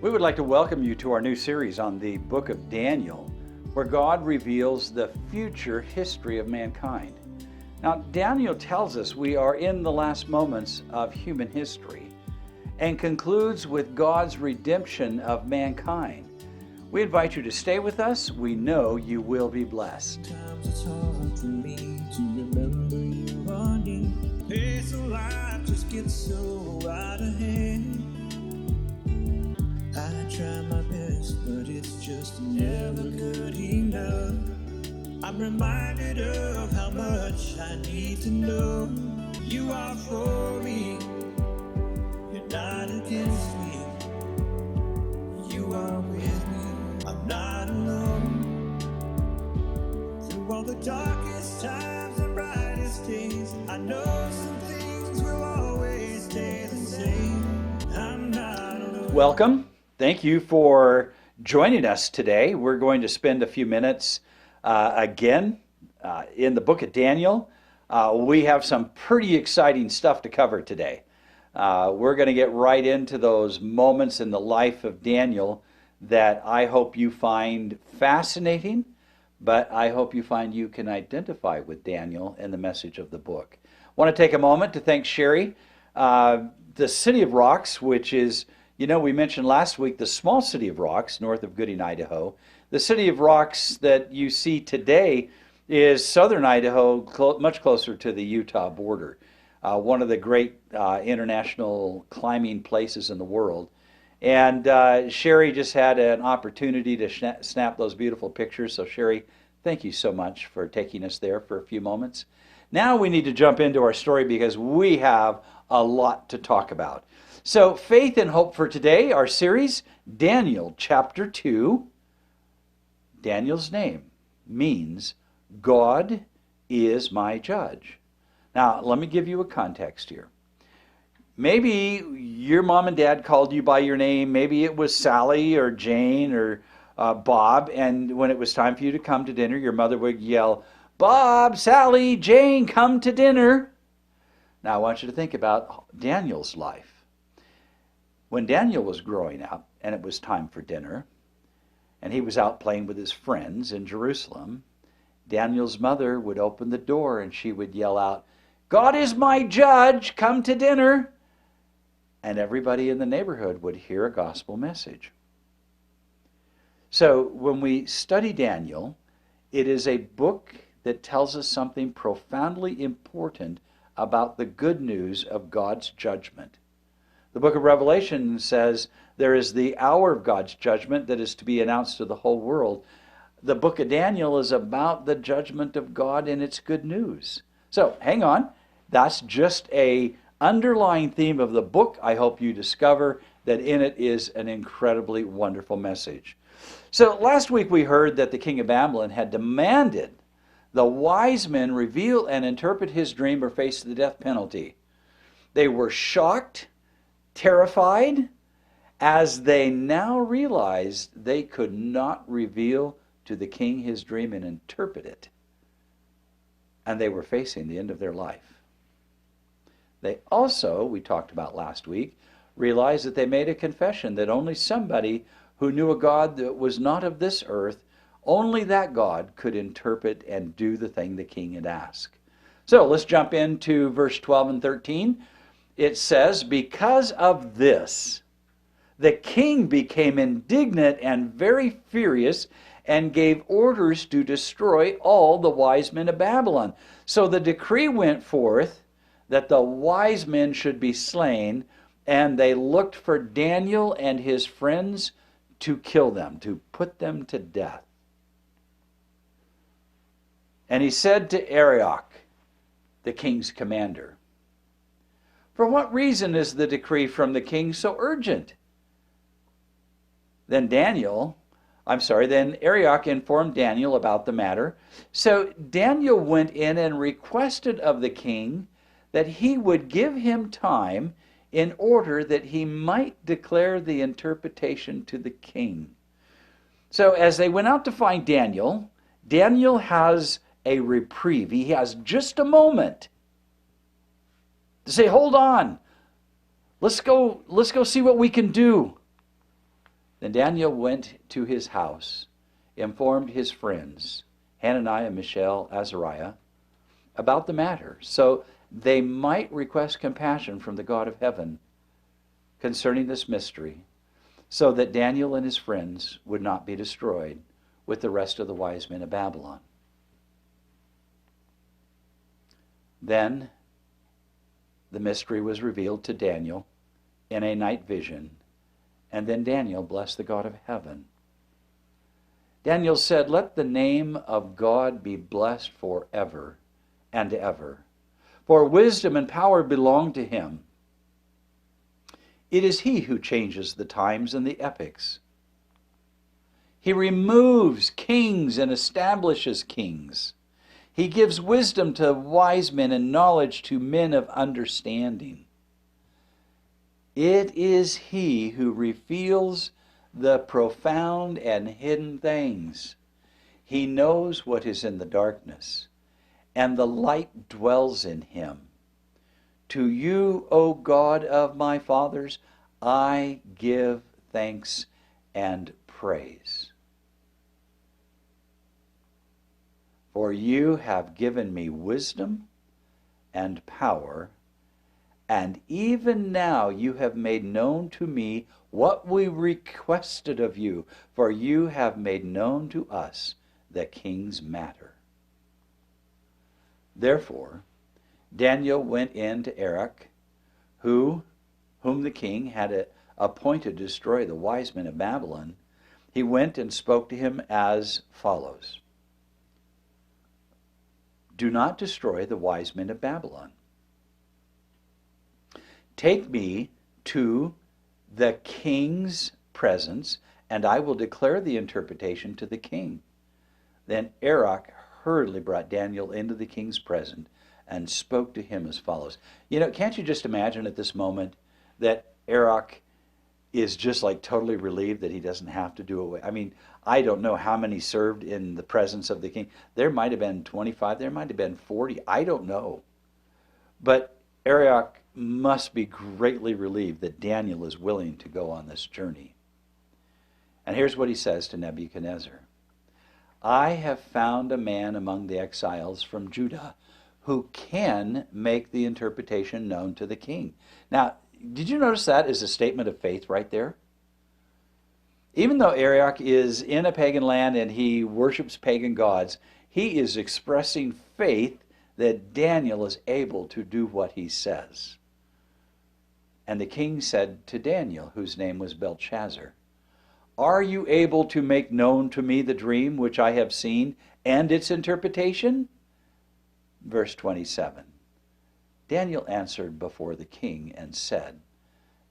We would like to welcome you to our new series on the book of Daniel, where God reveals the future history of mankind. Now, Daniel tells us we are in the last moments of human history and concludes with God's redemption of mankind. We invite you to stay with us. We know you will be blessed. Sometimes it's hard for me to remember you are near. Pace of life just gets so out of hand. I try my best, but it's just never good enough. I'm reminded of how much I need to know. You are for me, you're not against me. You are with me, I'm not alone. Through all the darkest times and brightest days, I know some things will always stay the same. I'm not alone. Welcome. Thank you for joining us today. We're going to spend a few minutes again in the book of Daniel. We have some pretty exciting stuff to cover today. We're going to get right into those moments in the life of Daniel that I hope you find fascinating, but I hope you find you can identify with Daniel and the message of the book. I want to take a moment to thank Sherry. The City of Rocks, which is, we mentioned last week the small city of Rocks north of Gooding, Idaho. The City of Rocks that you see today is southern Idaho, much closer to the Utah border. One of the great international climbing places in the world. And Sherry just had an opportunity to snap those beautiful pictures. So Sherry, thank you so much for taking us there for a few moments. Now we need to jump into our story because we have a lot to talk about. So faith and hope for today, our series, Daniel chapter 2. Daniel's name means God is my judge. Now, let me give you a context here. Maybe your mom and dad called you by your name. Maybe it was Sally or Jane or Bob, and when it was time for you to come to dinner, your mother would yell, "Bob, Sally, Jane, come to dinner." Now, I want you to think about Daniel's life. When Daniel was growing up and it was time for dinner, and he was out playing with his friends in Jerusalem, Daniel's mother would open the door and she would yell out, "God is my judge, come to dinner." And everybody in the neighborhood would hear a gospel message. So when we study Daniel, it is a book that tells us something profoundly important about the good news of God's judgment. The book of Revelation says there is the hour of God's judgment that is to be announced to the whole world. The book of Daniel is about the judgment of God and its good news. So hang on. That's just an underlying theme of the book. I hope you discover that in it is an incredibly wonderful message. So last week we heard that the king of Babylon had demanded the wise men reveal and interpret his dream or face the death penalty. They were shocked, terrified, as they now realized they could not reveal to the king his dream and interpret it. And they were facing the end of their life. They also, we talked about last week, realized that they made a confession that only somebody who knew a God that was not of this earth, only that God could interpret and do the thing the king had asked. So let's jump into verse 12 and 13. It says, "Because of this, the king became indignant and very furious and gave orders to destroy all the wise men of Babylon. So the decree went forth that the wise men should be slain, and they looked for Daniel and his friends to kill them, to put them to death. And he said to Arioch, the king's commander, 'For what reason is the decree from the king so urgent?' Then Arioch informed Daniel about the matter. So Daniel went in and requested of the king that he would give him time in order that he might declare the interpretation to the king." So as they went out to find Daniel, Daniel has a reprieve. He has just a moment to say, "Hold on, let's go see what we can do." Then Daniel went to his house, informed his friends, Hananiah, Mishael, Azariah, about the matter, so they might request compassion from the God of heaven concerning this mystery, so that Daniel and his friends would not be destroyed with the rest of the wise men of Babylon. Then the mystery was revealed to Daniel in a night vision, and then Daniel blessed the God of heaven. Daniel said, "Let the name of God be blessed forever and ever, for wisdom and power belong to him. It is he who changes the times and the epochs. He removes kings and establishes kings. He gives wisdom to wise men and knowledge to men of understanding. It is he who reveals the profound and hidden things. He knows what is in the darkness, and the light dwells in him. To you, O God of my fathers, I give thanks and praise. For you have given me wisdom and power, and even now you have made known to me what we requested of you, for you have made known to us the king's matter." Therefore Daniel went in to Arioch, whom the king had appointed to destroy the wise men of Babylon. He went and spoke to him as follows: "Do not destroy the wise men of Babylon. Take me to the king's presence, and I will declare the interpretation to the king." Then Arioch hurriedly brought Daniel into the king's presence and spoke to him as follows. Can't you just imagine at this moment that Arioch is just like totally relieved that he doesn't have to do it? I don't know how many served in the presence of the king. There might have been 25, there might have been 40, I don't know. But Arioch must be greatly relieved that Daniel is willing to go on this journey. And here's what he says to Nebuchadnezzar: "I have found a man among the exiles from Judah who can make the interpretation known to the king." Now, did you notice that is a statement of faith right there? Even though Arioch is in a pagan land and he worships pagan gods, he is expressing faith that Daniel is able to do what he says. And the king said to Daniel, whose name was Belshazzar, "Are you able to make known to me the dream which I have seen and its interpretation?" Verse 27. Daniel answered before the king and said,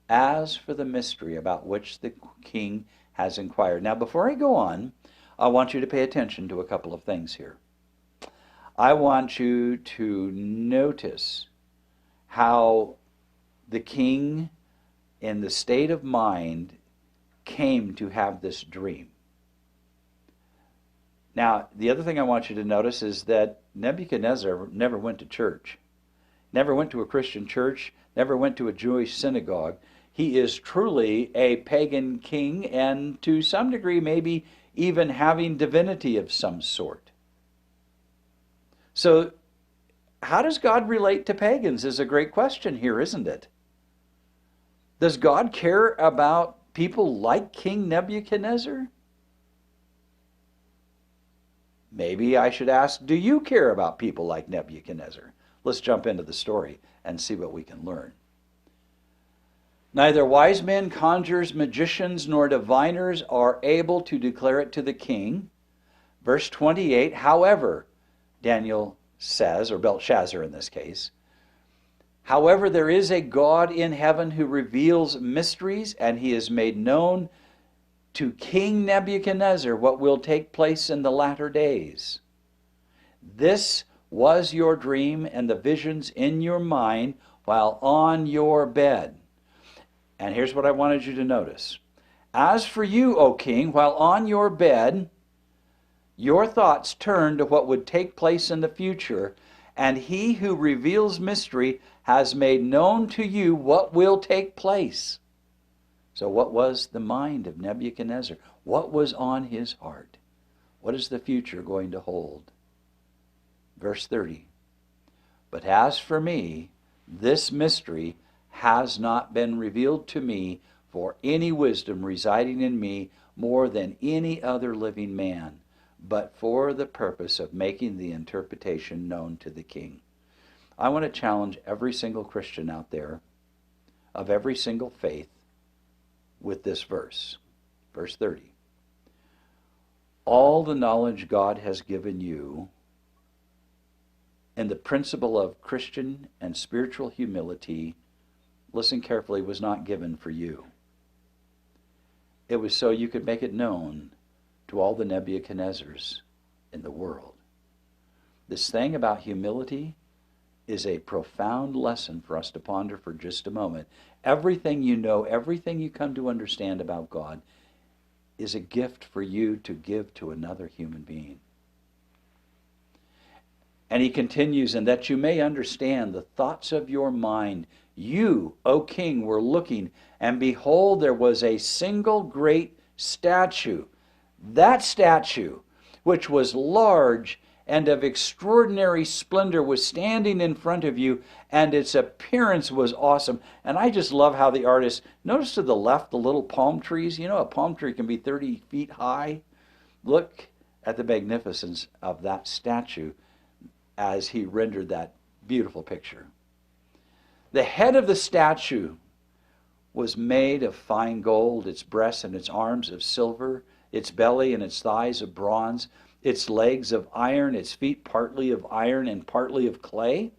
"As for the mystery about which the king has inquired." Now, before I go on, I want you to pay attention to a couple of things here. I want you to notice how the king, in the state of mind, came to have this dream. Now, the other thing I want you to notice is that Nebuchadnezzar never went to church, never went to a Christian church, never went to a Jewish synagogue. He is truly a pagan king, and to some degree maybe even having divinity of some sort. So how does God relate to pagans is a great question here, isn't it? Does God care about people like King Nebuchadnezzar? Maybe I should ask, do you care about people like Nebuchadnezzar? Let's jump into the story and see what we can learn. Neither wise men, conjurers, magicians, nor diviners are able to declare it to the king. Verse 28, however, Daniel says, or Belshazzar in this case, however, there is a God in heaven who reveals mysteries, and he has made known to King Nebuchadnezzar what will take place in the latter days. This was your dream and the visions in your mind while on your bed. And here's what I wanted you to notice. As for you, O king, while on your bed, your thoughts turned to what would take place in the future, and he who reveals mystery has made known to you what will take place. So what was the mind of Nebuchadnezzar? What was on his heart? What is the future going to hold? Verse 30. But as for me, this mystery has not been revealed to me for any wisdom residing in me more than any other living man, but for the purpose of making the interpretation known to the king. I want to challenge every single Christian out there of every single faith with this verse. Verse 30. All the knowledge God has given you and the principle of Christian and spiritual humility, listen carefully, was not given for you. It was so you could make it known to all the Nebuchadnezzars in the world. This thing about humility is a profound lesson for us to ponder for just a moment. Everything you know, everything you come to understand about God is a gift for you to give to another human being. And he continues, and that you may understand the thoughts of your mind. You, O king, were looking, and behold, there was a single great statue. That statue, which was large and of extraordinary splendor, was standing in front of you, and its appearance was awesome. And I just love how the artist, notice to the left the little palm trees. You know, a palm tree can be 30 feet high. Look at the magnificence of that statue as he rendered that beautiful picture. The head of the statue was made of fine gold, its breasts and its arms of silver, its belly and its thighs of bronze, its legs of iron, its feet partly of iron and partly of clay.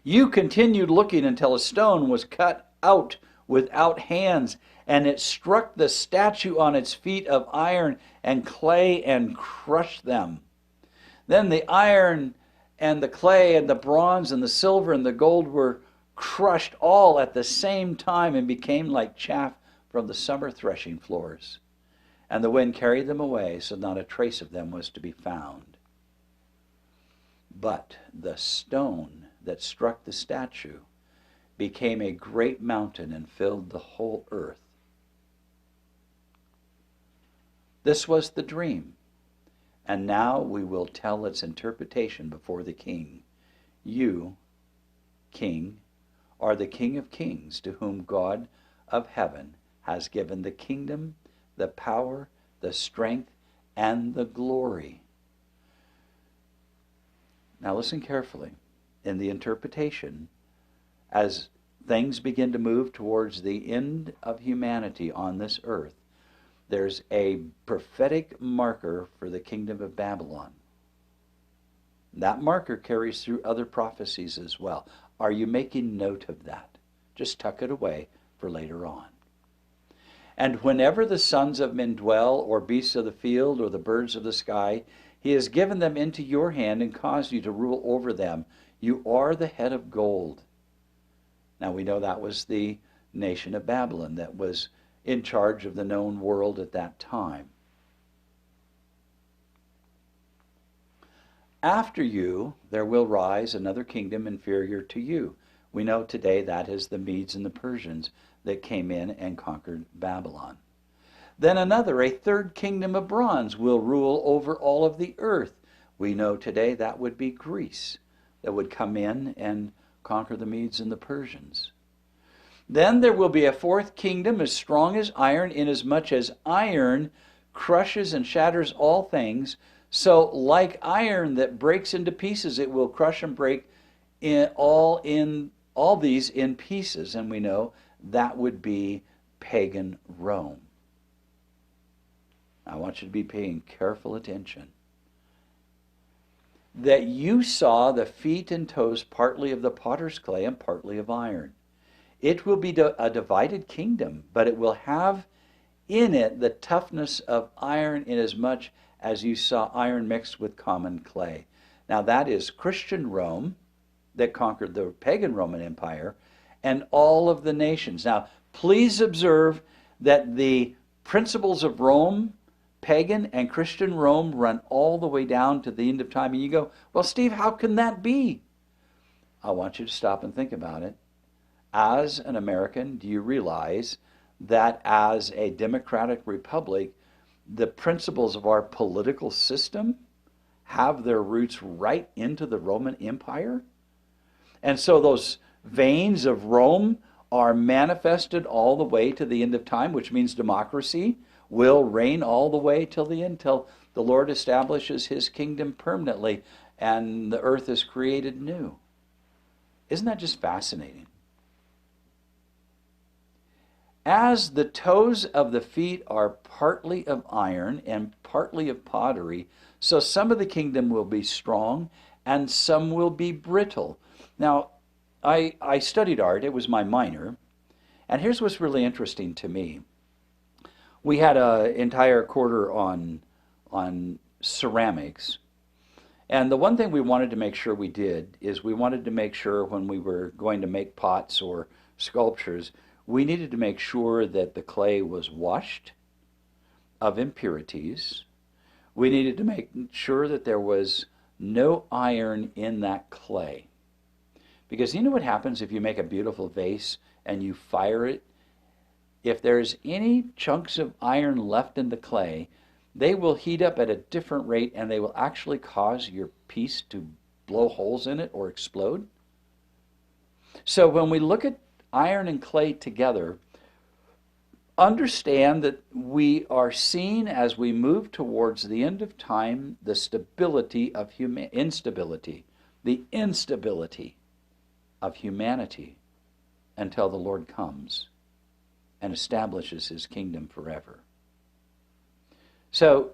You continued looking until a stone was cut out without hands, and it struck the statue on its feet of iron and clay and crushed them. Then the iron and the clay and the bronze and the silver and the gold were crushed all at the same time and became like chaff from the summer threshing floors. And the wind carried them away, so not a trace of them was to be found. But the stone that struck the statue became a great mountain and filled the whole earth. This was the dream. And now we will tell its interpretation before the king. You, king, are the King of kings, to whom God of heaven has given the kingdom, the power, the strength, and the glory. Now listen carefully. In the interpretation, as things begin to move towards the end of humanity on this earth, there's a prophetic marker for the kingdom of Babylon. That marker carries through other prophecies as well. Are you making note of that? Just tuck it away for later on. And whenever the sons of men dwell, or beasts of the field, or the birds of the sky, he has given them into your hand and caused you to rule over them. You are the head of gold. Now we know that was the nation of Babylon that was in charge of the known world at that time. After you, there will rise another kingdom inferior to you. We know today that is the Medes and the Persians that came in and conquered Babylon. Then another, a third kingdom of bronze, will rule over all of the earth. We know today that would be Greece, that would come in and conquer the Medes and the Persians. Then there will be a fourth kingdom as strong as iron, inasmuch as iron crushes and shatters all things. So like iron that breaks into pieces, it will crush and break all these in pieces. And we know that would be pagan Rome. I want you to be paying careful attention. That you saw the feet and toes partly of the potter's clay and partly of iron. It will be a divided kingdom, but it will have in it the toughness of iron, inasmuch as you saw iron mixed with common clay. Now that is Christian Rome that conquered the pagan Roman Empire and all of the nations. Now please observe that the principles of Rome, pagan and Christian Rome, run all the way down to the end of time. And you go, well, Steve, how can that be? I want you to stop and think about it. As an American, do you realize that as a democratic republic, the principles of our political system have their roots right into the Roman Empire. And so those veins of Rome are manifested all the way to the end of time, which means democracy will reign all the way till the end, till the Lord establishes his kingdom permanently and the earth is created new. Isn't that just fascinating? As the toes of the feet are partly of iron and partly of pottery, so some of the kingdom will be strong and some will be brittle. Now, I studied art, it was my minor, and here's what's really interesting to me. We had an entire quarter on ceramics, and the one thing we wanted to make sure we did is we wanted to make sure when we were going to make pots or sculptures, we needed to make sure that the clay was washed of impurities. We needed to make sure that there was no iron in that clay. Because you know what happens if you make a beautiful vase and you fire it? If there's any chunks of iron left in the clay, they will heat up at a different rate and they will actually cause your piece to blow holes in it or explode. So when we look at iron and clay together, understand that we are seeing as we move towards the end of time the instability of humanity until the Lord comes and establishes his kingdom forever. So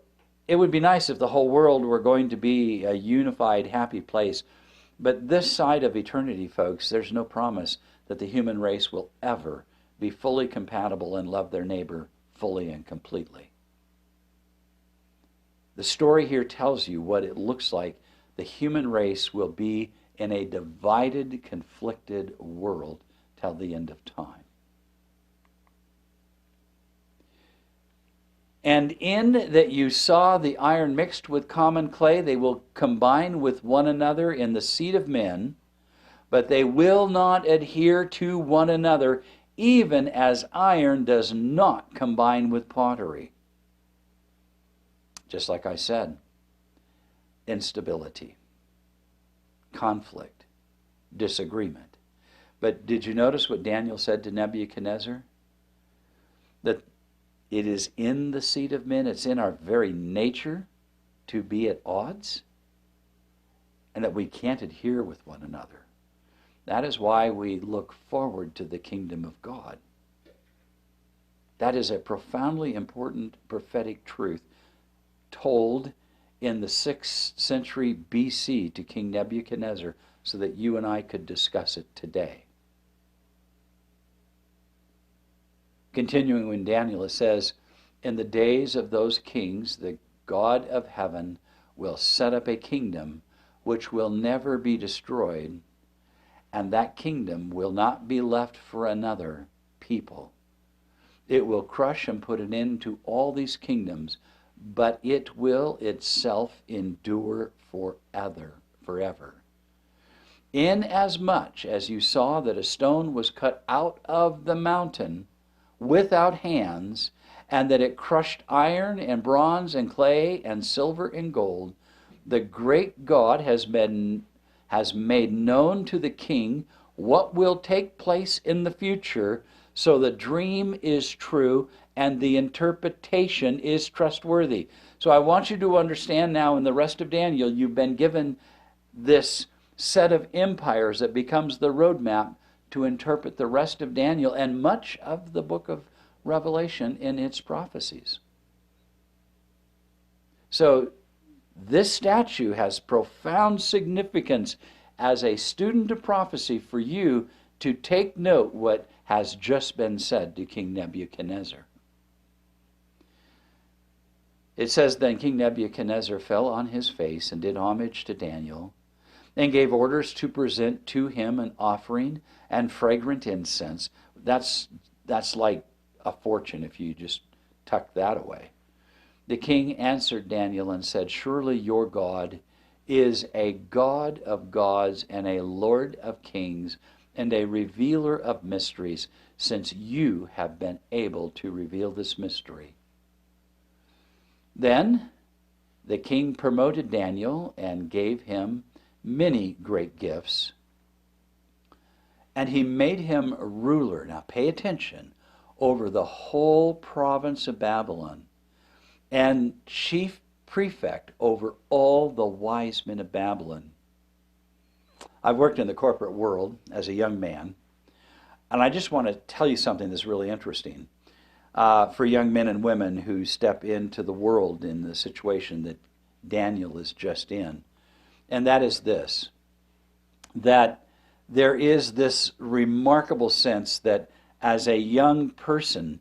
it would be nice if the whole world were going to be a unified, happy place. But this side of eternity, folks, there's no promise that the human race will ever be fully compatible and love their neighbor fully and completely. The story here tells you what it looks like the human race will be in a divided, conflicted world till the end of time. And in that you saw the iron mixed with common clay, they will combine with one another in the seed of men, but they will not adhere to one another, even as iron does not combine with pottery. Just like I said, instability, conflict, disagreement. But did you notice what Daniel said to Nebuchadnezzar? That it is in the seed of men, it's in our very nature to be at odds, and that we can't adhere with one another. That is why we look forward to the kingdom of God. That is a profoundly important prophetic truth told in the 6th century BC to King Nebuchadnezzar so that you and I could discuss it today. Continuing in Daniel, it says, in the days of those kings, the God of heaven will set up a kingdom which will never be destroyed, and that kingdom will not be left for another people. It will crush and put an end to all these kingdoms, but it will itself endure forever. Inasmuch as you saw that a stone was cut out of the mountain without hands, and that it crushed iron and bronze and clay and silver and gold, the great God has made known to the king what will take place in the future, so the dream is true and the interpretation is trustworthy. So I want you to understand now in the rest of Daniel, you've been given this set of empires that becomes the roadmap to interpret the rest of Daniel and much of the book of Revelation in its prophecies. So this statue has profound significance as a student of prophecy for you to take note what has just been said to King Nebuchadnezzar. It says, then King Nebuchadnezzar fell on his face and did homage to Daniel, and gave orders to present to him an offering and fragrant incense. That's like a fortune if you just tuck that away. The king answered Daniel and said, surely your God is a God of gods and a Lord of kings, and a revealer of mysteries, since you have been able to reveal this mystery." Then the king promoted Daniel and gave him many great gifts, and he made him ruler, now pay attention, over the whole province of Babylon, and chief prefect over all the wise men of Babylon. I've worked in the corporate world as a young man, and I just want to tell you something that's really interesting for young men and women who step into the world in the situation that Daniel is just in. And that is this, that there is this remarkable sense that as a young person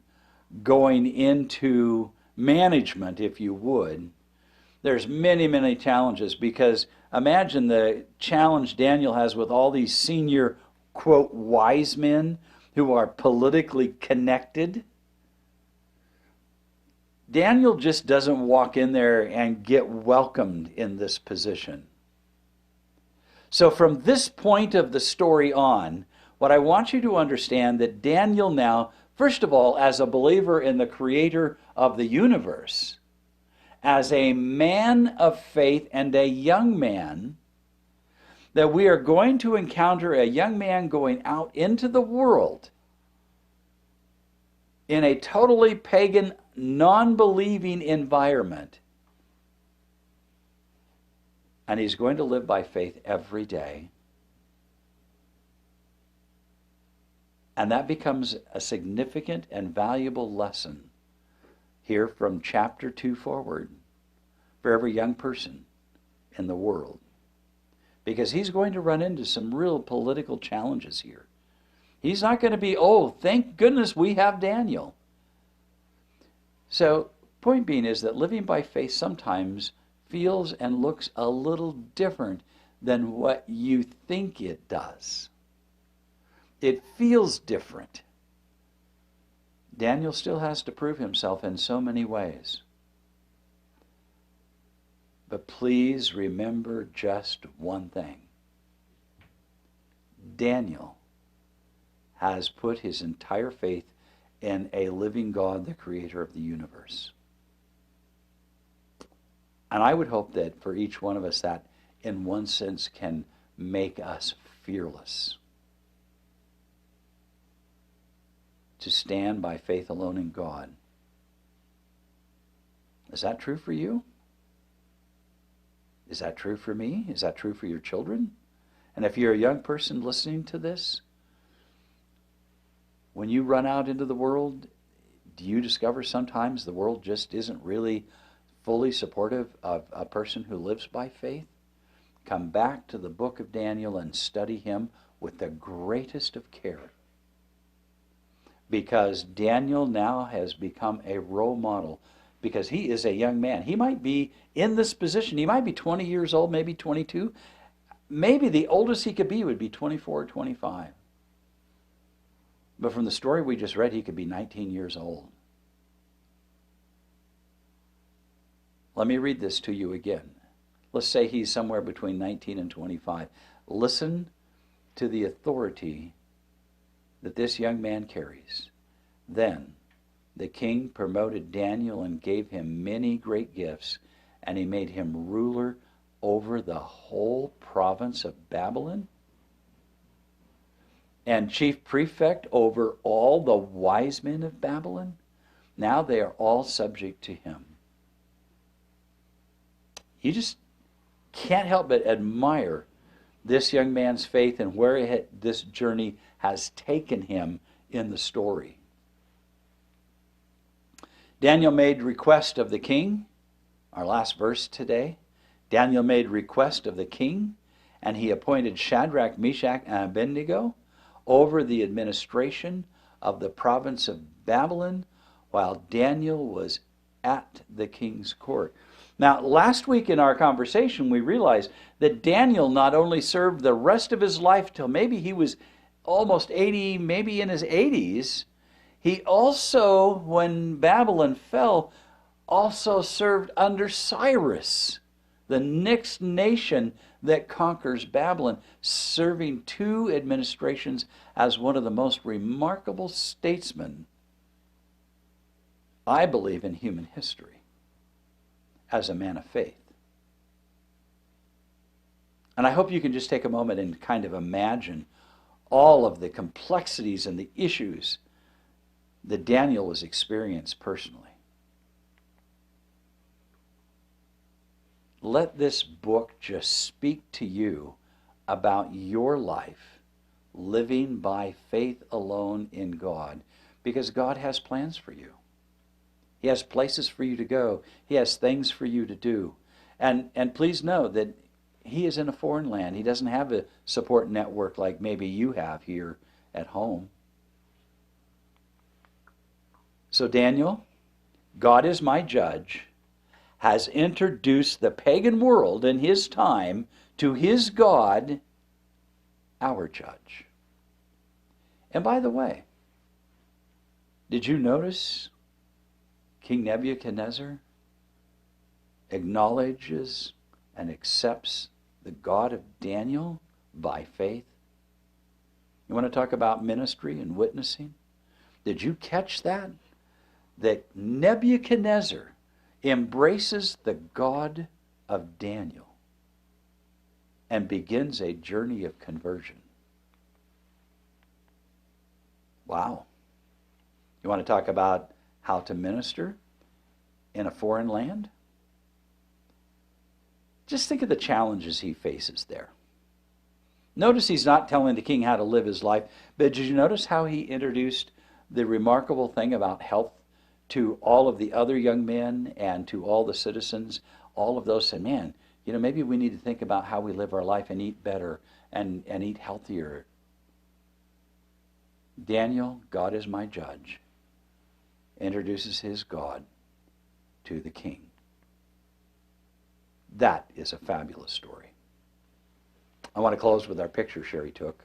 going into management, if you would, there's many, many challenges, because imagine the challenge Daniel has with all these senior, quote, wise men who are politically connected. Daniel just doesn't walk in there and get welcomed in this position. So from this point of the story on, what I want you to understand that Daniel now, first of all, as a believer in the creator of the universe, as a man of faith and a young man, that we are going to encounter a young man going out into the world in a totally pagan, non-believing environment. And he's going to live by faith every day. And that becomes a significant and valuable lesson here from chapter 2 forward for every young person in the world. Because he's going to run into some real political challenges here. He's not going to be, oh, thank goodness we have Daniel. So, point being is that living by faith sometimes feels and looks a little different than what you think it does. It feels different. Daniel still has to prove himself in so many ways. But please remember just one thing. Daniel has put his entire faith in a living God, the creator of the universe. And I would hope that for each one of us that, in one sense, can make us fearless to stand by faith alone in God. Is that true for you? Is that true for me? Is that true for your children? And if you're a young person listening to this, when you run out into the world, do you discover sometimes the world just isn't really fully supportive of a person who lives by faith? Come back to the book of Daniel and study him with the greatest of care. Because Daniel now has become a role model, because he is a young man. He might be in this position. He might be 20 years old, maybe 22. Maybe the oldest he could be would be 24 or 25. But from the story we just read, he could be 19 years old. Let me read this to you again. Let's say he's somewhere between 19 and 25. Listen to the authority that this young man carries. Then the king promoted Daniel and gave him many great gifts, and he made him ruler over the whole province of Babylon, and chief prefect over all the wise men of Babylon. Now they are all subject to him. You just can't help but admire this young man's faith and where this journey has taken him in the story. Daniel made request of the king, our last verse today. Daniel made request of the king, and he appointed Shadrach, Meshach, and Abednego over the administration of the province of Babylon while Daniel was at the king's court. Now, last week in our conversation, we realized that Daniel not only served the rest of his life till maybe he was almost 80, maybe in his 80s, he also, when Babylon fell, also served under Cyrus, the next nation that conquers Babylon, serving 2 administrations as one of the most remarkable statesmen, I believe, in human history, as a man of faith. And I hope you can just take a moment and kind of imagine all of the complexities and the issues that Daniel has experienced personally. Let this book just speak to you about your life, living by faith alone in God, because God has plans for you. He has places for you to go. He has things for you to do. And please know that he is in a foreign land. He doesn't have a support network like maybe you have here at home. So Daniel, God is my judge, has introduced the pagan world in his time to his God, our judge. And by the way, did you notice King Nebuchadnezzar acknowledges and accepts the God of Daniel by faith? You want to talk about ministry and witnessing? Did you catch that? That Nebuchadnezzar embraces the God of Daniel and begins a journey of conversion. Wow. You want to talk about how to minister in a foreign land? Just think of the challenges he faces there. Notice he's not telling the king how to live his life, but did you notice how he introduced the remarkable thing about health to all of the other young men and to all the citizens? All of those said, man, maybe we need to think about how we live our life and eat better and eat healthier. Daniel, God is my judge, introduces his God to the king. That is a fabulous story. I want to close with our picture Sherry took.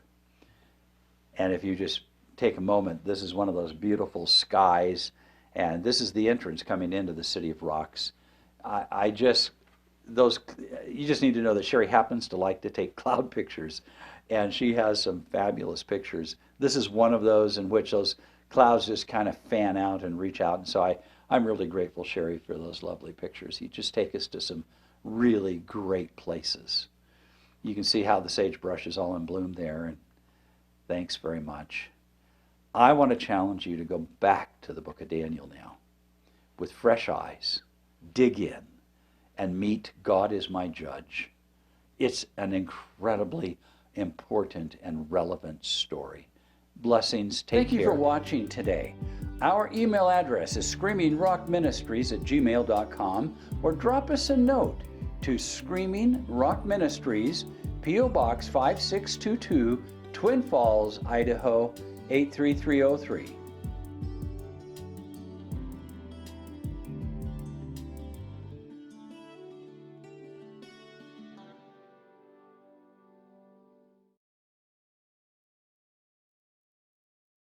And if you just take a moment, this is one of those beautiful skies, and this is the entrance coming into the City of Rocks. You just need to know that Sherry happens to like to take cloud pictures, and she has some fabulous pictures. This is one of those in which those clouds just kind of fan out and reach out, and so I'm really grateful, Sherry, for those lovely pictures. You just take us to some really great places. You can see how the sagebrush is all in bloom there, and thanks very much. I want to challenge you to go back to the book of Daniel now with fresh eyes, dig in, and meet God is my judge. It's an incredibly important and relevant story. Blessings. Take care. Thank you for watching today. Our email address is screamingrockministries@gmail.com, or drop us a note to Screaming Rock Ministries, P.O. Box 5622, Twin Falls, Idaho 83303.